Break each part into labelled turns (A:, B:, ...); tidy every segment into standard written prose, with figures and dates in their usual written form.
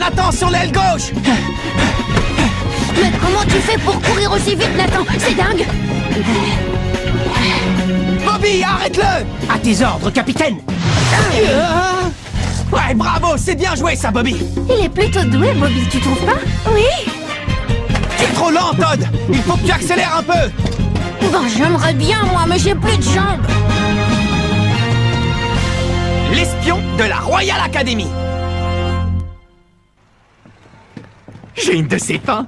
A: Nathan, sur l'aile gauche!
B: Mais comment tu fais pour courir aussi vite, Nathan? C'est dingue!
A: Bobby, arrête-le!
C: À tes ordres, capitaine.
A: Ouais, bravo, c'est bien joué ça, Bobby!
B: Il est plutôt doué, Bobby, tu trouves pas? Oui!
A: Tu es trop lent, Todd! Il faut que tu accélères un peu!
B: Bon, j'aimerais bien, moi, mais j'ai plus de jambes!
A: L'espion de la Royal Academy! J'ai une de ces faim!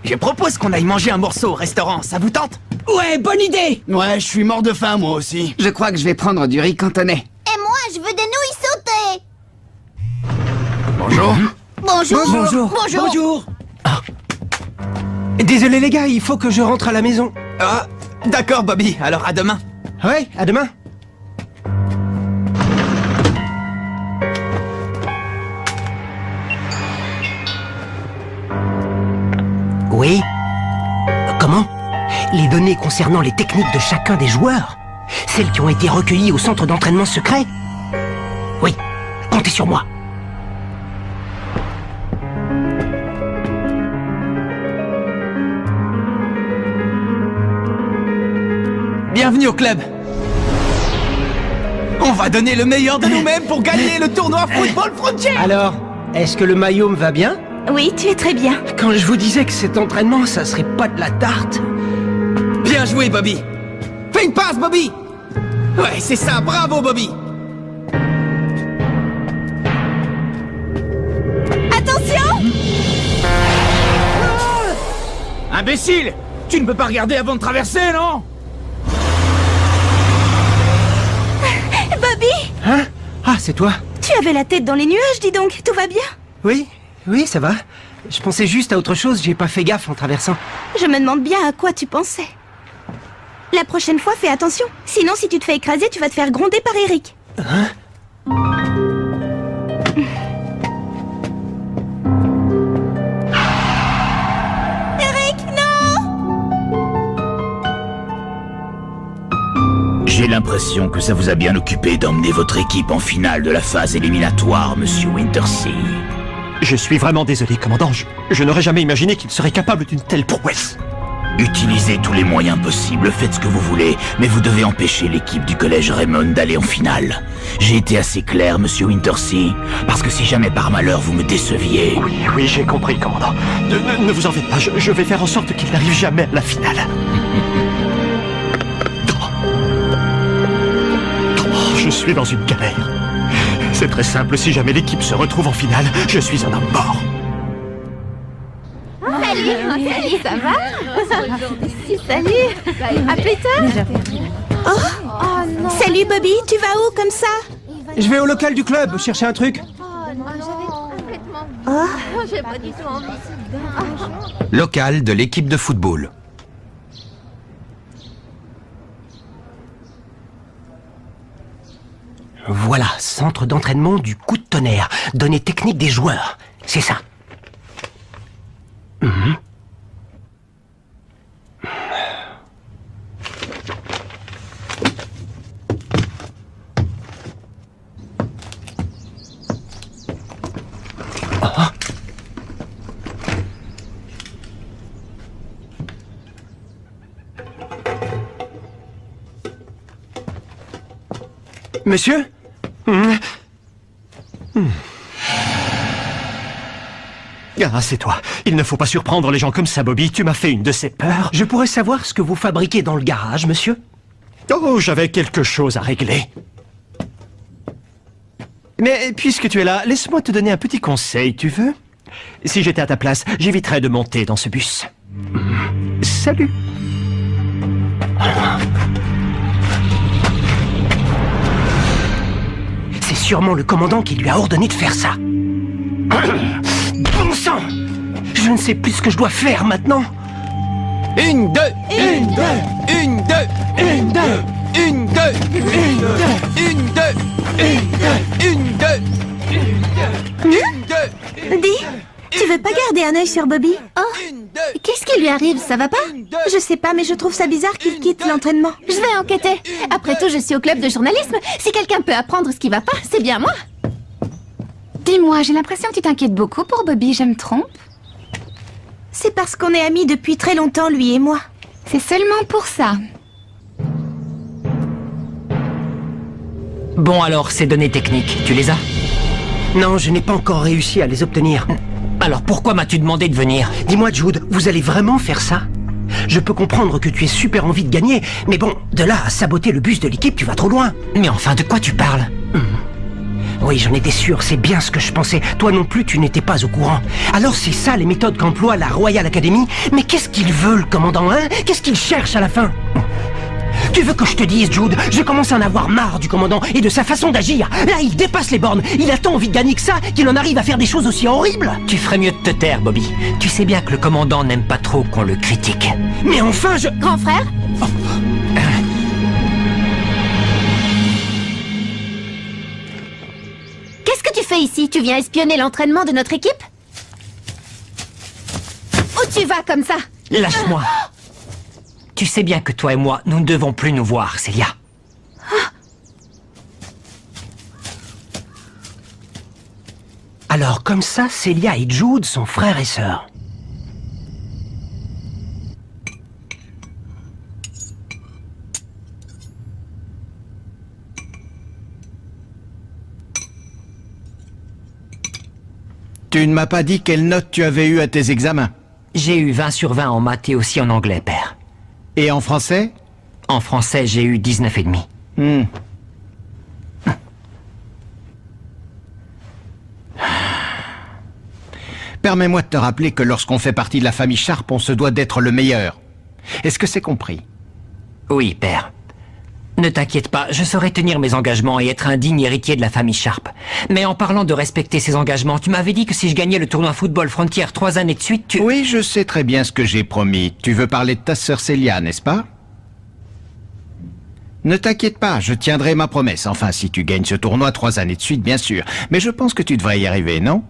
A: Je propose qu'on aille manger un morceau au restaurant, ça vous tente?
C: Ouais, bonne idée.
D: Ouais, je suis mort de faim, moi aussi.
E: Je crois que je vais prendre du riz cantonais.
F: Et moi, je veux des nouilles sautées.
D: Bonjour.
F: Bonjour.
C: Bonjour.
B: Bonjour.
C: Désolé les gars, il faut que je rentre à la maison.
A: Ah, d'accord, Bobby, alors à demain.
C: Ouais, à demain. Oui. Comment? Les données concernant les techniques de chacun des joueurs? Celles qui ont été recueillies au centre d'entraînement secret? Oui, comptez sur moi.
A: Bienvenue au club. On va donner le meilleur de nous-mêmes pour gagner le tournoi Football Frontier.
C: Alors, est-ce que le maillot me va bien?
B: Oui, tu es très bien.
C: Quand je vous disais que cet entraînement, ça serait pas de la tarte.
A: Bien joué, Bobby. Fais une passe, Bobby. Ouais, c'est ça, bravo, Bobby.
B: Attention!
A: Imbécile! Tu ne peux pas regarder avant de traverser, non?
B: Bobby!
C: Hein? Ah, c'est toi?
B: Tu avais la tête dans les nuages, dis donc. Tout va bien?
C: Oui, oui, ça va. Je pensais juste à autre chose, j'ai pas fait gaffe en traversant.
B: Je me demande bien à quoi tu pensais. La prochaine fois, fais attention. Sinon, si tu te fais écraser, tu vas te faire gronder par Eric.
C: Hein?
B: Eric, non!
G: J'ai l'impression que ça vous a bien occupé d'emmener votre équipe en finale de la phase éliminatoire, Monsieur Wintersea.
H: Je suis vraiment désolé, commandant. Je n'aurais jamais imaginé qu'il serait capable d'une telle prouesse.
G: Utilisez tous les moyens possibles, faites ce que vous voulez, mais vous devez empêcher l'équipe du collège Raymond d'aller en finale. J'ai été assez clair, Monsieur Wintersea, parce que si jamais par malheur vous me déceviez...
H: Oui, j'ai compris, commandant. Ne vous en faites pas, je vais faire en sorte qu'il n'arrive jamais à la finale. Je suis dans une galère. C'est très simple, si jamais l'équipe se retrouve en finale, je suis un homme mort.
B: Salut, ça va? Salut. À plus tard. Oh non. Salut Bobby, tu vas où comme ça?
C: Je vais au local du club chercher un truc.
I: Local de l'équipe de football.
C: Voilà, centre d'entraînement du coup de tonnerre. Données techniques des joueurs. C'est ça. Mhm. Ah. Monsieur?
H: Ah, c'est toi. Il ne faut pas surprendre les gens comme ça, Bobby. Tu m'as fait une de ces peurs.
C: Je pourrais savoir ce que vous fabriquez dans le garage, monsieur?
H: Oh, j'avais quelque chose à régler. Mais puisque tu es là, laisse-moi te donner un petit conseil, tu veux? Si j'étais à ta place, j'éviterais de monter dans ce bus. Salut.
C: C'est sûrement le commandant qui lui a ordonné de faire ça. Bon sang! Je ne sais plus ce que je dois faire maintenant.
A: Une, deux, une, deux, une, deux, une, deux, une, deux, une, deux, une, deux, une, deux, une, deux, une, deux.
B: Dis, tu veux pas garder un œil sur Bobby? Oh, qu'est-ce qui lui arrive? Ça va pas? Je sais pas, mais je trouve ça bizarre qu'il quitte l'entraînement. Je vais enquêter. Après tout, je suis au club de journalisme. Si quelqu'un peut apprendre ce qui va pas, c'est bien moi.
J: Dis-moi, j'ai l'impression que tu t'inquiètes beaucoup pour Bobby, je me trompe?
B: C'est parce qu'on est amis depuis très longtemps, lui et moi.
J: C'est seulement pour ça.
C: Bon alors, ces données techniques, tu les as? Non, je n'ai pas encore réussi à les obtenir. Alors pourquoi m'as-tu demandé de venir? Dis-moi Jude, vous allez vraiment faire ça? Je peux comprendre que tu aies super envie de gagner, mais bon, de là à saboter le bus de l'équipe, tu vas trop loin. Mais enfin, de quoi tu parles? Oui, j'en étais sûr, c'est bien ce que je pensais. Toi non plus, tu n'étais pas au courant. Alors c'est ça les méthodes qu'emploie la Royal Academy? Mais qu'est-ce qu'il veut, le commandant, hein? Qu'est-ce qu'il cherche à la fin? Tu veux que je te dise, Jude, je commence à en avoir marre du commandant et de sa façon d'agir. Là, il dépasse les bornes. Il a tant envie de gagner que ça qu'il en arrive à faire des choses aussi horribles. Tu ferais mieux de te taire, Bobby. Tu sais bien que le commandant n'aime pas trop qu'on le critique. Mais enfin, je...
F: Grand frère? Qu'est-ce que tu fais ici? Tu viens espionner l'entraînement de notre équipe? Où tu vas comme ça?
C: Lâche-moi. Tu sais bien que toi et moi, nous ne devons plus nous voir, Célia. Alors, comme ça, Célia et Jude sont frères et sœurs.
D: Tu ne m'as pas dit quelle note tu avais eue à tes examens.
C: J'ai eu 20 sur 20 en maths et aussi en anglais, père.
D: Et en français?
C: En français, j'ai eu 19,5.
D: Permets-moi de te rappeler que lorsqu'on fait partie de la famille Sharp, on se doit d'être le meilleur. Est-ce que c'est compris?
C: Oui, père. Ne t'inquiète pas, je saurai tenir mes engagements et être un digne héritier de la famille Sharp. Mais en parlant de respecter ses engagements, tu m'avais dit que si je gagnais le tournoi Football Frontier 3 années de suite, tu...
D: Oui, je sais très bien ce que j'ai promis. Tu veux parler de ta sœur Célia, n'est-ce pas? Ne t'inquiète pas, je tiendrai ma promesse. Enfin, si tu gagnes ce tournoi 3 années de suite, bien sûr. Mais je pense que tu devrais y arriver, non?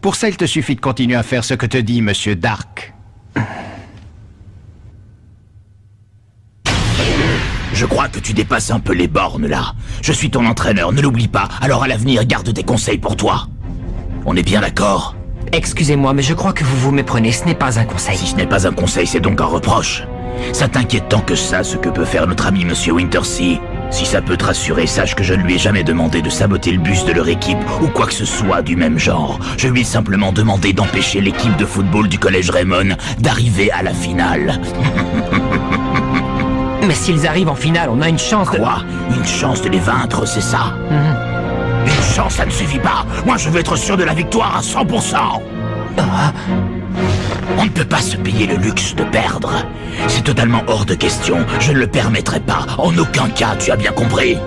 D: Pour ça, il te suffit de continuer à faire ce que te dit Monsieur Dark.
G: Je crois que tu dépasses un peu les bornes, là. Je suis ton entraîneur, ne l'oublie pas. Alors à l'avenir, garde tes conseils pour toi. On est bien d'accord?
C: Excusez-moi, mais je crois que vous vous méprenez, ce n'est pas un conseil.
G: Si ce n'est pas un conseil, c'est donc un reproche. Ça t'inquiète tant que ça, ce que peut faire notre ami Monsieur Wintersea? Si ça peut te rassurer, sache que je ne lui ai jamais demandé de saboter le bus de leur équipe ou quoi que ce soit du même genre. Je lui ai simplement demandé d'empêcher l'équipe de football du collège Raymond d'arriver à la finale.
C: Mais s'ils arrivent en finale, on a une chance de...
G: Quoi? Une chance de les vaincre, c'est ça? Une chance, ça ne suffit pas. Moi, je veux être sûr de la victoire à 100%. On ne peut pas se payer le luxe de perdre. C'est totalement hors de question. Je ne le permettrai pas. En aucun cas, tu as bien compris?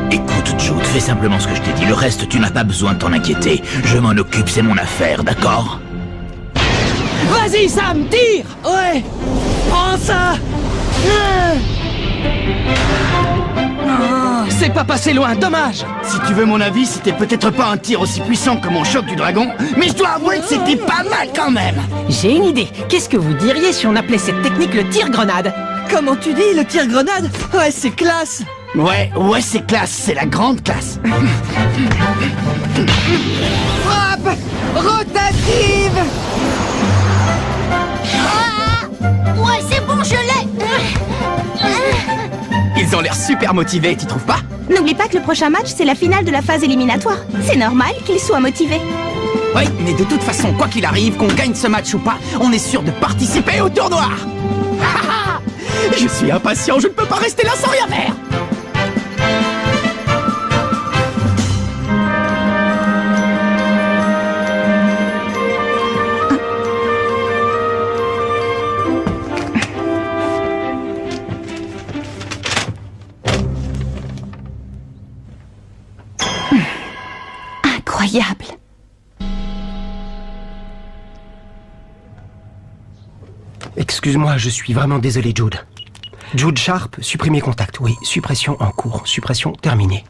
G: Écoute, Jude, fais simplement ce que je t'ai dit. Le reste, tu n'as pas besoin de t'en inquiéter. Je m'en occupe, c'est mon affaire, d'accord?
A: Vas-y, Sam, tire! Ouais! Prends ça! C'est pas passé loin, dommage!
D: Si tu veux mon avis, c'était peut-être pas un tir aussi puissant que mon choc du dragon, mais je dois avouer que c'était pas mal quand même.
C: J'ai une idée. Qu'est-ce que vous diriez si on appelait cette technique le tir-grenade?
A: Comment tu dis, le tir-grenade? Ouais, c'est classe!
D: Ouais, c'est classe, c'est la grande classe.
A: Frappe! Rotative!
F: Ouais, c'est bon, je l'ai!
A: Ils ont l'air super motivés, t'y trouves pas?
B: N'oublie pas que le prochain match, c'est la finale de la phase éliminatoire. C'est normal qu'ils soient motivés.
A: Oui, mais de toute façon, quoi qu'il arrive, qu'on gagne ce match ou pas, on est sûr de participer au tournoi! Je suis impatient, je ne peux pas rester là sans rien faire!
J: Incroyable.
C: Excuse-moi, je suis vraiment désolé, Jude. Jude Sharp, supprimer contact. Oui, suppression en cours. Suppression terminée.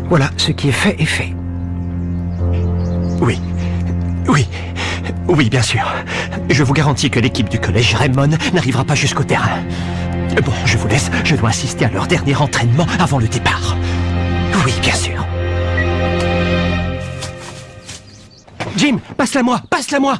C: Voilà, ce qui est fait est fait. Oui. Oui, bien sûr. Je vous garantis que l'équipe du collège Raymond n'arrivera pas jusqu'au terrain. Bon, je vous laisse. Je dois assister à leur dernier entraînement avant le départ. Oui, bien sûr.
H: Jim, passe-la-moi, passe-la-moi.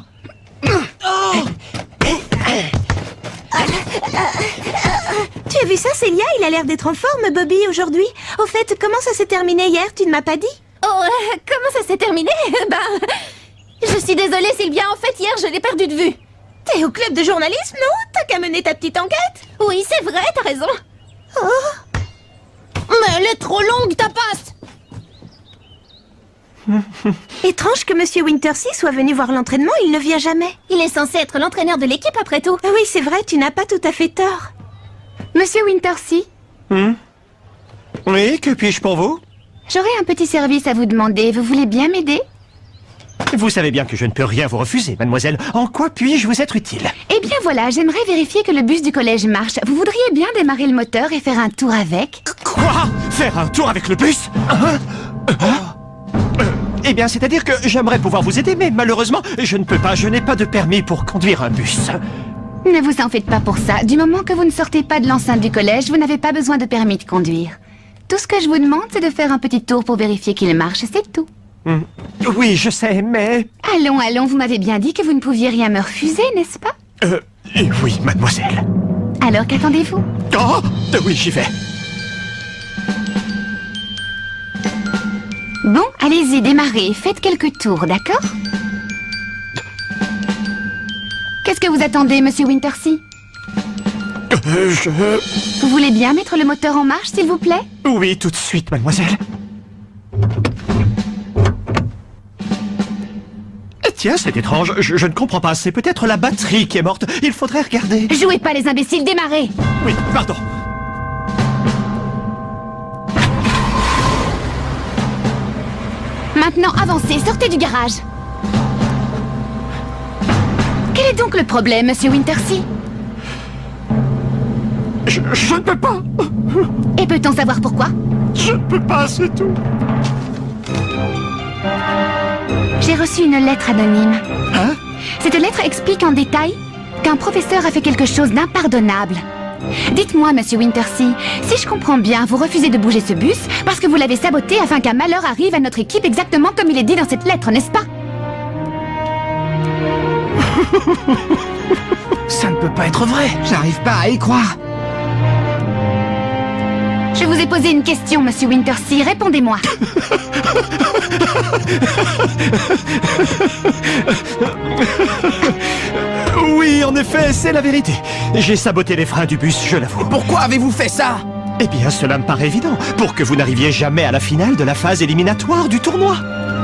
B: Tu as vu ça, Célia? Il a l'air d'être en forme, Bobby, aujourd'hui. Au fait, comment ça s'est terminé hier? Tu ne m'as pas dit?
F: Oh, comment ça s'est terminé? Je suis désolée, Sylvia. En fait, hier, je l'ai perdu de vue.
B: T'es au club de journalisme, non? T'as qu'à mener ta petite enquête.
F: Oui, c'est vrai, t'as raison.
B: Oh.
F: Mais elle est trop longue, ta passe.
B: Étrange que Monsieur Wintersea soit venu voir l'entraînement, il ne vient jamais.
F: Il est censé être l'entraîneur de l'équipe, après tout.
B: Ah oui, c'est vrai, tu n'as pas tout à fait tort.
J: Monsieur Wintersea,
H: Oui, que puis-je pour vous?
J: j'aurais un petit service à vous demander. Vous voulez bien m'aider?
H: Vous savez bien que je ne peux rien vous refuser, mademoiselle. En quoi puis-je vous être utile?
J: Eh bien voilà, j'aimerais vérifier que le bus du collège marche. Vous voudriez bien démarrer le moteur et faire un tour avec?
H: Quoi? Faire un tour avec le bus? Eh bien, c'est-à-dire que j'aimerais pouvoir vous aider, mais malheureusement, je ne peux pas. Je n'ai pas de permis pour conduire un bus.
J: Ne vous en faites pas pour ça. Du moment que vous ne sortez pas de l'enceinte du collège, vous n'avez pas besoin de permis de conduire. Tout ce que je vous demande, c'est de faire un petit tour pour vérifier qu'il marche, c'est tout.
H: Oui, je sais, mais...
J: Allons, allons, vous m'avez bien dit que vous ne pouviez rien me refuser, n'est-ce pas?
H: Oui, mademoiselle.
J: Alors qu'attendez-vous?
H: Oh, oui, j'y vais.
J: Bon, allez-y, démarrez. Faites quelques tours, d'accord? Qu'est-ce que vous attendez, Monsieur Wintersea? Vous voulez bien mettre le moteur en marche, s'il vous plaît?
H: Oui, tout de suite, mademoiselle. Tiens, c'est étrange. Je ne comprends pas. C'est peut-être la batterie qui est morte. Il faudrait regarder.
J: Jouez pas les imbéciles, démarrez!
H: Oui, pardon.
J: Maintenant, avancez, sortez du garage. Quel est donc le problème, Monsieur Wintersea?
H: Je ne peux pas.
J: Et peut-on savoir pourquoi?
H: Je ne peux pas, c'est tout.
J: J'ai reçu une lettre anonyme.
H: Hein?
J: Cette lettre explique en détail qu'un professeur a fait quelque chose d'impardonnable. Dites-moi, Monsieur Wintersea, si je comprends bien, vous refusez de bouger ce bus parce que vous l'avez saboté afin qu'un malheur arrive à notre équipe exactement comme il est dit dans cette lettre, n'est-ce pas?
E: Ça ne peut pas être vrai. J'arrive pas à y croire.
J: Je vous ai posé une question, Monsieur Wintersea, répondez-moi.
H: Oui, en effet, c'est la vérité. J'ai saboté les freins du bus, je l'avoue.
E: Pourquoi avez-vous fait ça?
H: Eh bien, cela me paraît évident. Pour que vous n'arriviez jamais à la finale de la phase éliminatoire du tournoi.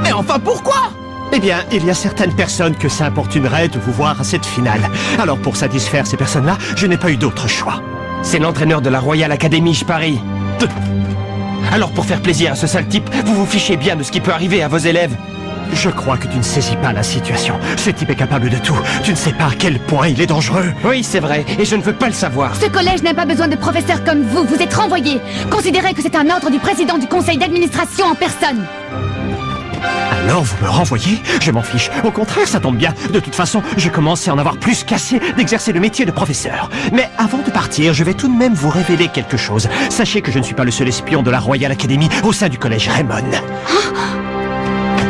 E: Mais enfin, pourquoi?
H: Eh bien, il y a certaines personnes que ça importunerait de vous voir à cette finale. Alors, pour satisfaire ces personnes-là, je n'ai pas eu d'autre choix.
I: C'est l'entraîneur de la Royal Academy, je parie. Alors pour faire plaisir à ce sale type, vous vous fichez bien de ce qui peut arriver à vos élèves.
H: Je crois que tu ne saisis pas la situation. Ce type est capable de tout. Tu ne sais pas à quel point il est dangereux.
I: Oui, c'est vrai, et je ne veux pas le savoir.
J: Ce collège n'a pas besoin de professeurs comme vous, vous êtes renvoyés. Considérez que c'est un ordre du président du conseil d'administration en personne.
H: Alors vous me renvoyez? Je m'en fiche. Au contraire, ça tombe bien. De toute façon, je commence à en avoir plus qu'assez d'exercer le métier de professeur. Mais avant de partir, je vais tout de même vous révéler quelque chose. Sachez que je ne suis pas le seul espion de la Royal Academy au sein du collège Raymond.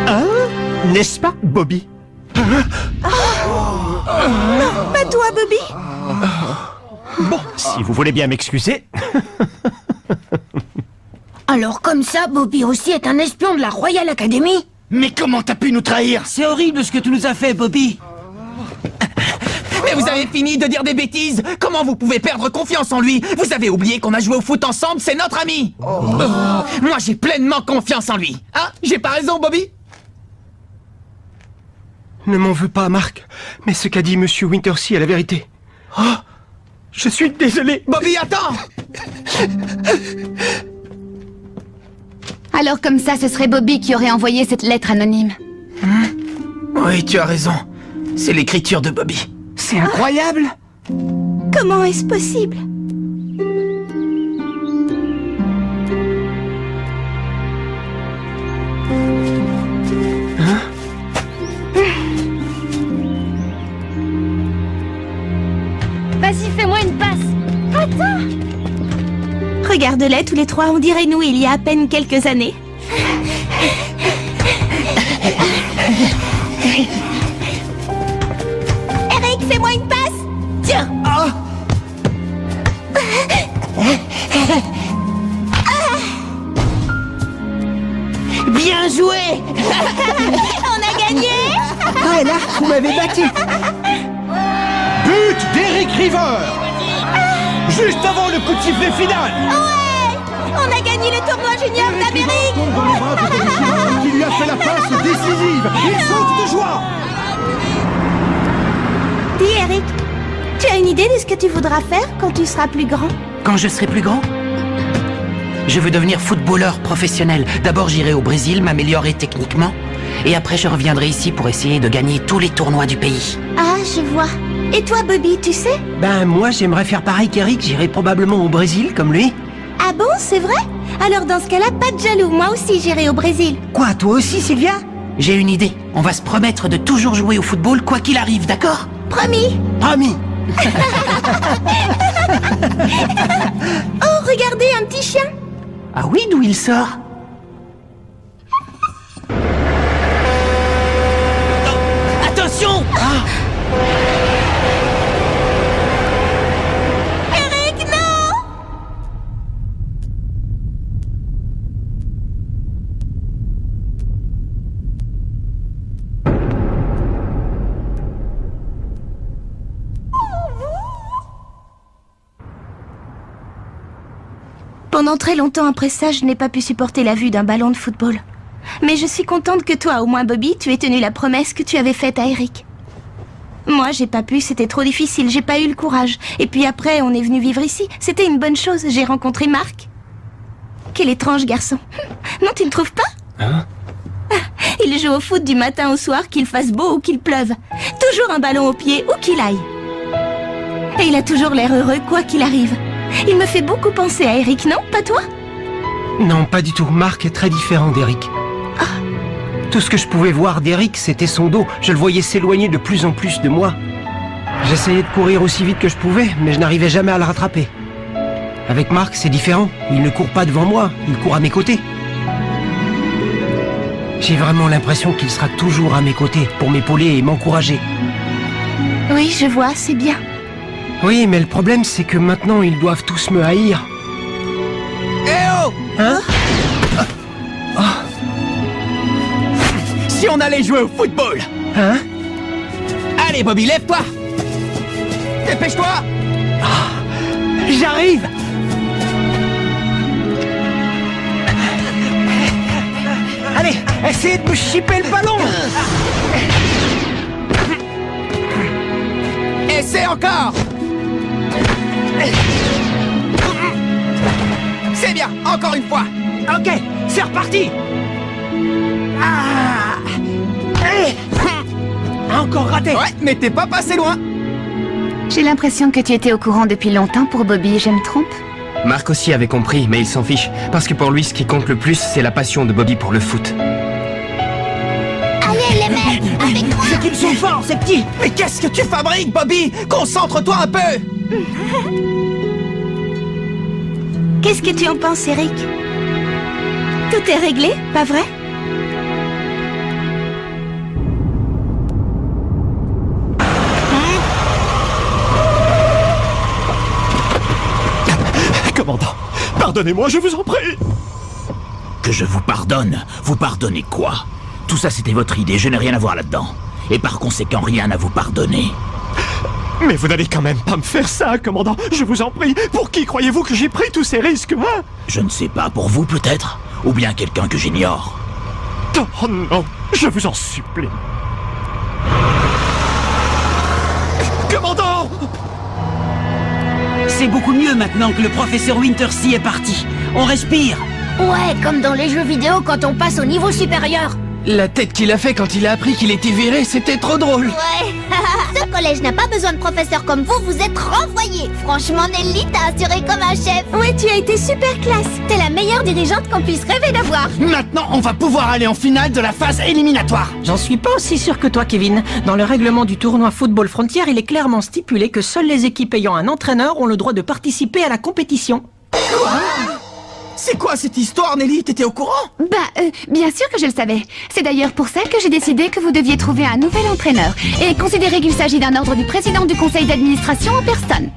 H: Hein? N'est-ce pas, Bobby?
B: Non, pas toi, Bobby.
H: Bon, si vous voulez bien m'excuser.
F: Alors comme ça, Bobby aussi est un espion de la Royal Academy?
E: Mais comment t'as pu nous trahir? C'est horrible ce que tu nous as fait, Bobby. Mais vous avez fini de dire des bêtises. Comment vous pouvez perdre confiance en lui? Vous avez oublié qu'on a joué au foot ensemble, c'est notre ami. Moi, j'ai pleinement confiance en lui. Hein? J'ai pas raison, Bobby?
H: Ne m'en veux pas, Marc. Mais ce qu'a dit Monsieur Wintersea est la vérité. Oh, je suis désolé.
E: Bobby, attends!
J: Alors comme ça, ce serait Bobby qui aurait envoyé cette lettre anonyme.
E: Oui, tu as raison. C'est l'écriture de Bobby. C'est incroyable!
B: Comment est-ce possible?
F: Vas-y, fais-moi une passe. Attends.
B: Regarde-les tous les trois, on dirait nous il y a à peine quelques années. Eric, fais-moi une passe. Tiens.
C: Bien joué.
B: On a gagné.
C: Ah, là, vous m'avez battu.
H: But d'Eric River. Juste avant le coup de sifflet final.
B: Ouais. On a gagné le tournoi junior d'Amérique.
H: Dans les bras de Eric qui lui a fait la passe décisive. Il saute de joie.
B: Dis, Eric, tu as une idée de ce que tu voudras faire quand tu seras plus grand?
C: Quand je serai plus grand, je veux devenir footballeur professionnel. D'abord, j'irai au Brésil m'améliorer techniquement. Et après, je reviendrai ici pour essayer de gagner tous les tournois du pays.
B: Ah, je vois. Et toi, Bobby, tu sais?
C: Ben, moi, j'aimerais faire pareil qu'Eric. J'irai probablement au Brésil, comme lui.
B: Ah bon, c'est vrai? Alors dans ce cas-là, pas de jaloux. Moi aussi, j'irai au Brésil.
C: Quoi, toi aussi, Sylvia? J'ai une idée. On va se promettre de toujours jouer au football, quoi qu'il arrive, d'accord?
B: Promis.
C: Promis.
B: Oh, regardez, un petit chien.
C: Ah oui, d'où il sort? Attention!
B: Eric, non! Pendant très longtemps après ça, je n'ai pas pu supporter la vue d'un ballon de football. Mais je suis contente que toi, au moins Bobby, tu aies tenu la promesse que tu avais faite à Eric. Moi, j'ai pas pu, c'était trop difficile, j'ai pas eu le courage. Et puis après, on est venu vivre ici. C'était une bonne chose, j'ai rencontré Marc. Quel étrange garçon. Non, tu ne trouves pas?
H: Hein?
B: Il joue au foot du matin au soir, qu'il fasse beau ou qu'il pleuve. Toujours un ballon au pied, où qu'il aille. Et il a toujours l'air heureux, quoi qu'il arrive. Il me fait beaucoup penser à Eric, non? Pas toi?
C: Non, pas du tout. Marc est très différent d'Eric. Tout ce que je pouvais voir d'Eric, c'était son dos. Je le voyais s'éloigner de plus en plus de moi. J'essayais de courir aussi vite que je pouvais, mais je n'arrivais jamais à le rattraper. Avec Marc, c'est différent. Il ne court pas devant moi, il court à mes côtés. J'ai vraiment l'impression qu'il sera toujours à mes côtés pour m'épauler et m'encourager.
B: Oui, je vois, c'est bien.
C: Oui, mais le problème, c'est que maintenant, ils doivent tous me haïr.
E: Eh oh!
C: Hein?
E: Si on allait jouer au football!
C: Hein?
E: Allez, Bobby, lève-toi! Dépêche-toi!
C: J'arrive! Allez, essayez de me chipper le ballon!
E: Essaie encore! C'est bien, encore une fois!
C: Ok, c'est reparti! Ah! Allez! Encore raté!
E: Ouais, mais t'es pas passé loin!
J: J'ai l'impression que tu étais au courant depuis longtemps pour Bobby, je me trompe?
I: Marc aussi avait compris, mais il s'en fiche. Parce que pour lui, ce qui compte le plus, c'est la passion de Bobby pour le foot.
B: Allez, les mecs, avec moi!
C: C'est qu'ils sont forts, ces petits!
E: Mais qu'est-ce que tu fabriques, Bobby? Concentre-toi un peu!
B: Qu'est-ce que tu en penses, Eric? Tout est réglé, pas vrai?
H: Commandant, pardonnez-moi, je vous en prie.
G: Que je vous pardonne? Vous pardonnez quoi? Tout ça c'était votre idée, je n'ai rien à voir là-dedans. Et par conséquent, rien à vous pardonner.
H: Mais vous n'allez quand même pas me faire ça, commandant. Je vous en prie. Pour qui croyez-vous que j'ai pris tous ces risques, hein?
G: Je ne sais pas, pour vous peut-être? Ou bien quelqu'un que j'ignore?
H: Oh non, je vous en supplie. Commandant!
C: C'est beaucoup mieux maintenant que le professeur Wintersea est parti. On respire.
F: Ouais, comme dans les jeux vidéo quand on passe au niveau supérieur.
E: La tête qu'il a fait quand il a appris qu'il était viré, c'était trop drôle!
F: Ouais. Ce collège n'a pas besoin de professeurs comme vous, vous êtes renvoyés. Franchement, Nelly, t'as assuré comme un chef.
B: Ouais, tu as été super classe.
F: T'es la meilleure dirigeante qu'on puisse rêver d'avoir.
E: Maintenant, on va pouvoir aller en finale de la phase éliminatoire!
K: J'en suis pas aussi sûr que toi, Kevin. Dans le règlement du tournoi Football Frontier, il est clairement stipulé que seules les équipes ayant un entraîneur ont le droit de participer à la compétition.
E: C'est quoi cette histoire, Nelly? T'étais au courant?
J: Bien sûr que je le savais. C'est d'ailleurs pour ça que j'ai décidé que vous deviez trouver un nouvel entraîneur et considérer qu'il s'agit d'un ordre du président du conseil d'administration en personne.